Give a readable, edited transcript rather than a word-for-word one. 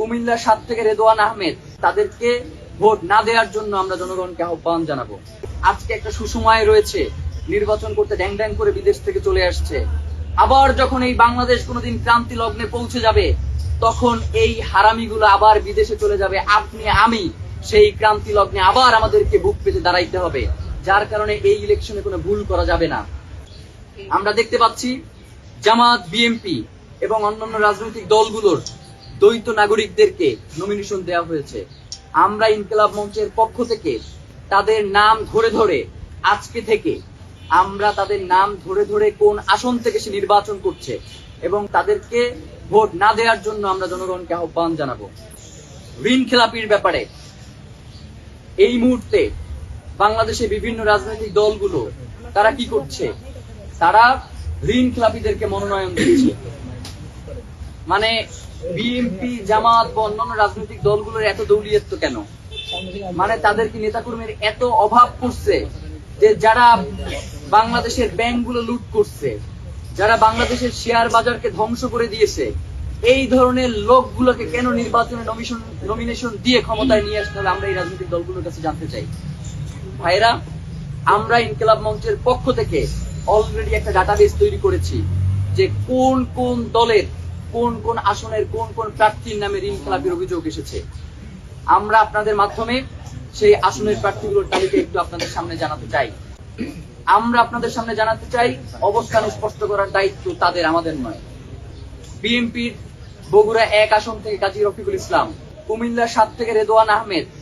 কুমিল্লা ৭ থেকে রেদওয়ান আহমেদ, তাদেরকে ভোট না দেওয়ার জন্য আমরা জনগণকে আহ্বান জানাবো। আজকে একটা সুসময় রয়েছে, নির্বাচন করতে ড্যাং ড্যাং করে বিদেশ থেকে চলে আসছে। আবার যখন এই বাংলাদেশ কোনোদিন ক্রান্তি লগ্নে পৌঁছে যাবে, তখন এই হারামিগুলো আবার বিদেশে চলে যাবে। আপনি আমি সেই ক্রান্তি লগ্নে আবার আমাদেরকে বুক পেতে দাঁড়াইতে হবে, যার কারণে এই ইলেকশনে কোনো ভুল করা যাবে না। আমরা দেখতে পাচ্ছি জামাত, বিএনপি এবং অন্যান্য রাজনৈতিক দলগুলোর দ্বৈত নাগরিকদেরকে নমিনেশন দেওয়া হয়েছে। আমরা ইনকিলাব মঞ্চের পক্ষ থেকে তাদের নাম ধরে ধরে আজকে থেকে আমরা তাদের নাম ধরে ধরে কোন আসন থেকে সে নির্বাচন করছে এবং তাদেরকে ভোট না দেওয়ার জন্য আমরা জনগণকে আহ্বান জানাবো। ঋণ খেলাপির ব্যাপারে এই মুহূর্তে বাংলাদেশে বিভিন্ন রাজনৈতিক দলগুলো তারা কি করছে, তারা ঋণ খেলাপিদেরকে মনোনয়ন দিচ্ছে। মানে বিএনপি, জামাত বা অন্যান্য রাজনৈতিক দলগুলোর এত দৌলিয়ত্ব কেন? মানে তাদের কি নেতাকর্মীর এত অভাব পড়ছে যে যারা বাংলাদেশের ব্যাংকগুলো লুট করছে, যারা বাংলাদেশের শেয়ার বাজারকে ধ্বংস করে দিয়েছে, এই ধরনের লোকগুলোকে কেন নির্বাচনে নমিনেশন দিয়ে ক্ষমতায় নিয়ে আসতে হবে? আমরা এই রাজনৈতিক দলগুলোর কাছে জানতে চাই। ভাইরা, আমরা ইনকিলাব মঞ্চের পক্ষ থেকে অলরেডি একটা ডাটাবেস তৈরি করেছি যে কোন কোন দলের কোন কোন আসনের কোন কোন প্রার্থীর নামে ঋণ খেলাপির অভিযোগ এসেছে। আমরা আপনাদের মাধ্যমে সেই আসনের প্রার্থীগুলোর তালিকা একটু আপনাদের সামনে জানাতে চাই। আমরা আপনাদের সামনে জানাতে চাই, অবস্থান স্পষ্ট করার দায়িত্ব তাদের, আমাদের নয়। বিএনপির বগুড়া ১ আসন থেকে কাজী রফিকুল ইসলাম, কুমিল্লা ৭ থেকে রেদওয়ান আহমেদ,